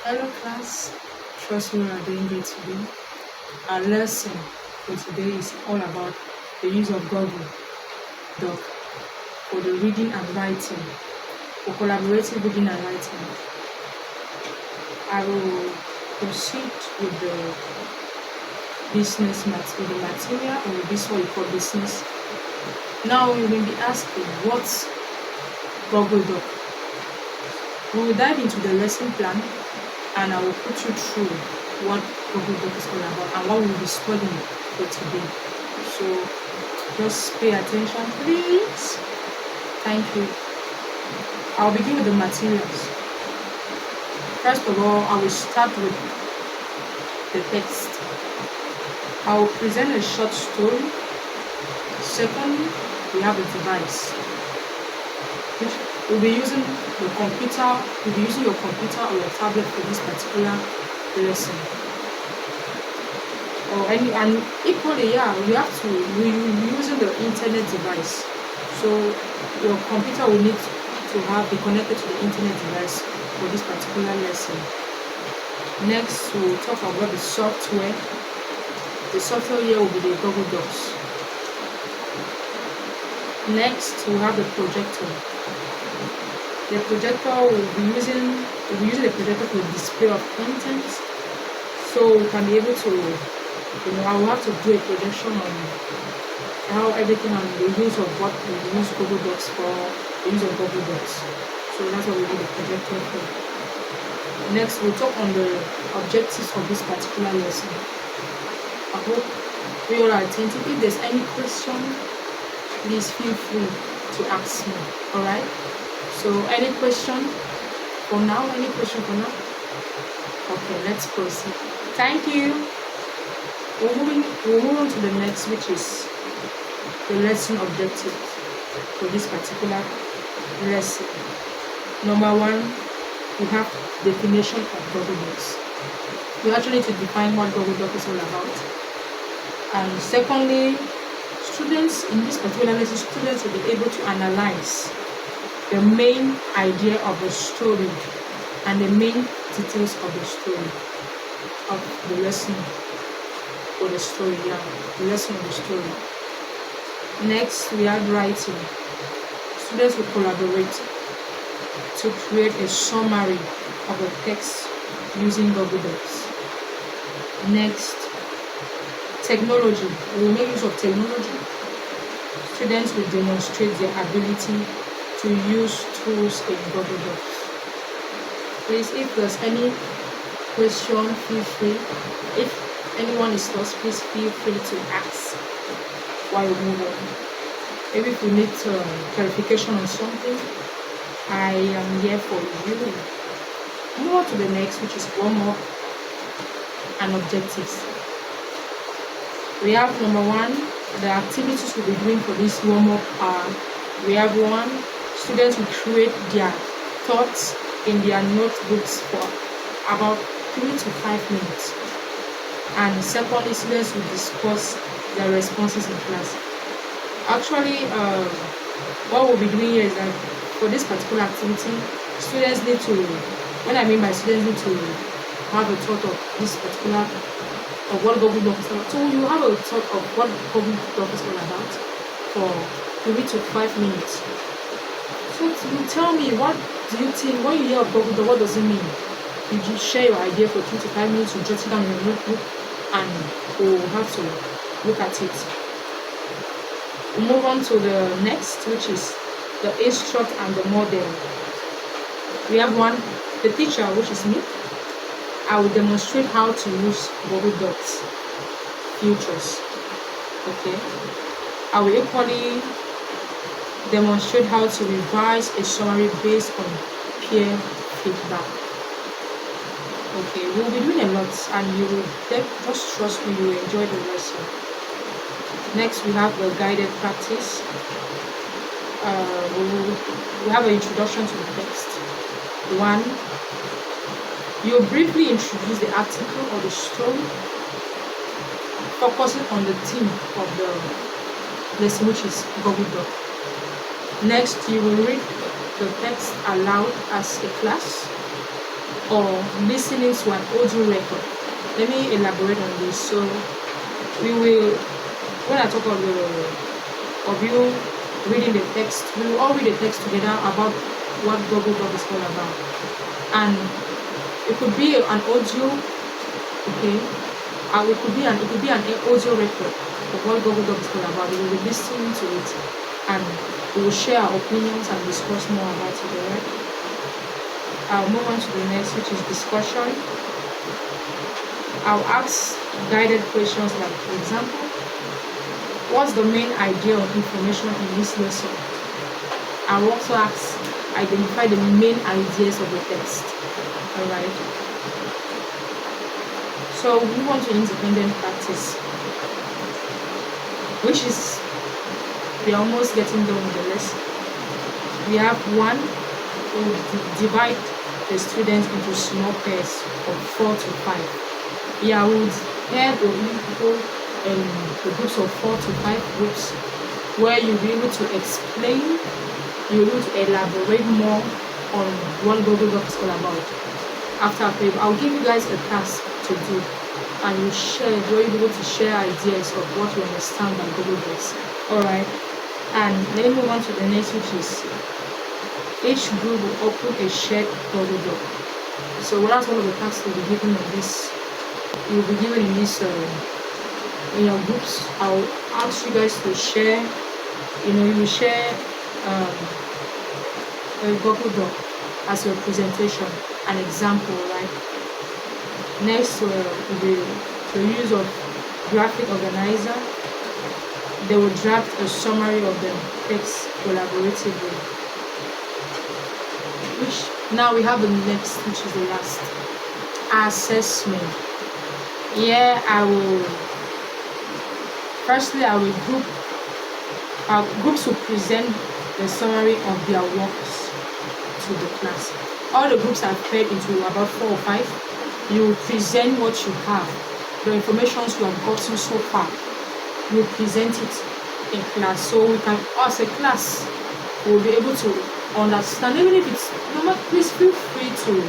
Hello class, trust me we are doing great today. Our lesson for today is all about the use of Google Doc for the reading and writing, for collaborative reading and writing. I will proceed with with the material, or this what you call business. Now you will be asking what's Google Doc. We will dive into the lesson plan and I will put you through what Google Doc is all about and what we will be studying for today. So just pay attention, please. Thank you. I'll begin with the materials. First of all, I will start with the text. I will present a short story. Secondly, we have a device. We'll be using the computer, you'll be using your computer or your tablet for this particular lesson. And equally, we're using the internet device. So your computer will need to be connected to the internet device for this particular lesson. Next, we'll talk about the software. The software here will be the Google Docs. Next, we'll have the projector. The projector will be using the projector for display of content. So we can be able to, I will have to do a projection on how everything and the use of what we use Google Docs for, the use of Google Docs. So that's what we do the projector for. Next, we'll talk on the objectives of this particular lesson. I hope we all are attentive. If there's any question, please feel free to ask me. Alright? So any question for now? Okay, let's proceed. Thank you. We'll move on to the next, which is the lesson objectives for this particular lesson. Number one, we have definition of Google Docs. We actually need to define what Google Doc is all about. And secondly, students in this particular lesson, students will be able to analyze the main idea of the story and the main details of the story of the lesson or the story, the lesson of the story. Next, we have writing. Students will collaborate to create a summary of the text using Google Docs. Next, technology. We will make use of technology. Students will demonstrate their ability to use tools in Google Docs. Please, if there's any question, feel free. If anyone is lost, please feel free to ask while we move on. Maybe if you need clarification on something, I am here for you. Move on to the next, which is warm-up and objectives. We have number one, the activities we'll be doing for this warm-up are, we have one, students will create their thoughts in their notebooks for about 3 to 5 minutes. And secondly, students will discuss their responses in class. Actually, what we'll be doing here is that for this particular activity, students need to, when I mean by students need to have a thought of this particular, of what Google Doc is about. So you have a thought of what Google Doc is all about for 3 to 5 minutes. So you tell me, what do you think, when you hear of Google Doc, what does it mean? You just share your idea for 3 to 5 minutes, you jot it down in your notebook, and we'll have to look at it. We'll move on to the next, which is the instruct and the model. We have one, the teacher, which is me. I will demonstrate how to use Google Docs features. Okay. I will equally demonstrate how to revise a summary based on peer feedback. Okay, we'll be doing a lot and you will just trust me, you will enjoy the lesson. Next, we have the guided practice. We have an introduction to the text. One, you briefly introduce the article or the story, focusing on the theme of the lesson, which is Google Doc. Next, you will read the text aloud as a class. or listening to an audio record. Let me elaborate on this. So we will, when I talk of you reading the text, we will all read the text together about what Google Doc is all about. And it could be an audio, okay? It could be an audio record of what Google Doc is all about. We will be listening to it and we will share our opinions and discuss more about it, alright? I'll move on to the next, which is discussion. I'll ask guided questions like, for example, what's the main idea of information in this lesson? I'll also ask, identify the main ideas of the text. Alright. So we move on to independent practice, which is, we're almost getting done with the lesson. We have one, we'll divide the students into small pairs of 4 to 5. Yeah, we would have people in the groups of 4 to 5 groups, where you'll be able to explain, you'll be able to elaborate more on what Google Doc is all about. After I'll give you guys a task to do, and you'll be able to share ideas of what you understand by Google Docs. Alright, and let me move on to the next, which is each group will open a shared Google Doc. So that's one of the tasks we'll be given in this. You'll be given in this in your groups. I'll ask you guys to share. You will share a Google Doc as your presentation, an example, right? Next will be the use of graphic organizer. They will draft a summary of the text collaboratively. Now we have the next, which is the last, assessment. Yeah, firstly I will groups will present the summary of their works to the class. All the groups are paired into about 4 or 5. You will present what you have, the information you have gotten so far. You will present it in class, so we can, as a class, we will be able to understand. Even if it's normal, please feel free to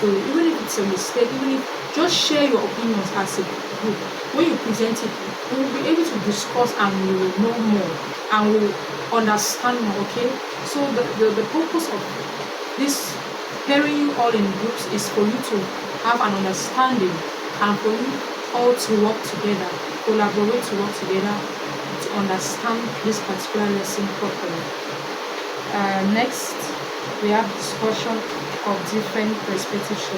even if it's a mistake, even if just share your opinions as a group. When you present it, we will be able to discuss and we will know more and we will understand more. Okay, so the purpose of this pairing you all in groups is for you to have an understanding and for you all to work together, collaborate to work together to understand this particular lesson properly. Next, we have discussion of different perspectives.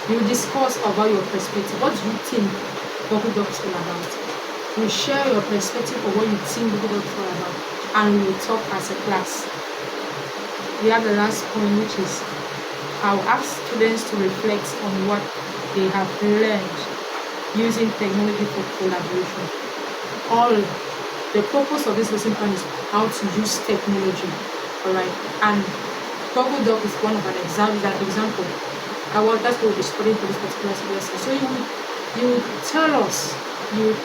You discuss about your perspective. What do you think Google Docs is all about? You share your perspective of what you think Google Docs is all about, and we will talk as a class. We have the last point, which is I'll ask students to reflect on what they have learned using technology for collaboration. The purpose of this lesson plan is how to use technology. Alright, and Google Doc is one of an example. That's what we'll be studying for this particular lesson. So you will tell us, you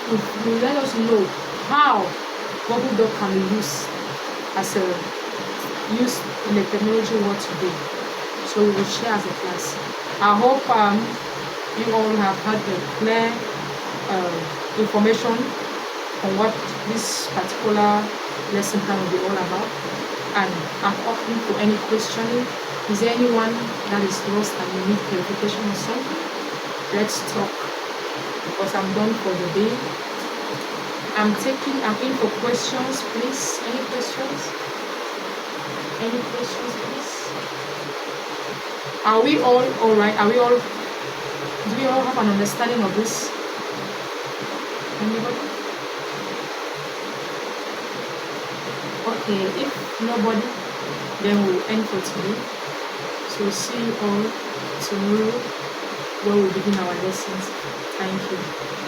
let us know how Google Doc can be used in the technology world today. So we will share as a class. I hope you all have had a clear information on what this particular lesson plan will be all about. And I'm open for any questioning. Is there anyone that is lost and you need clarification or something? Let's talk, because I'm done for the day. I'm in for questions, please. Any questions? Any questions, please? Are we all alright? Do we all have an understanding of this? Anybody? Okay, if nobody, then we'll end for today. So see you all tomorrow when we begin our lessons. Thank you.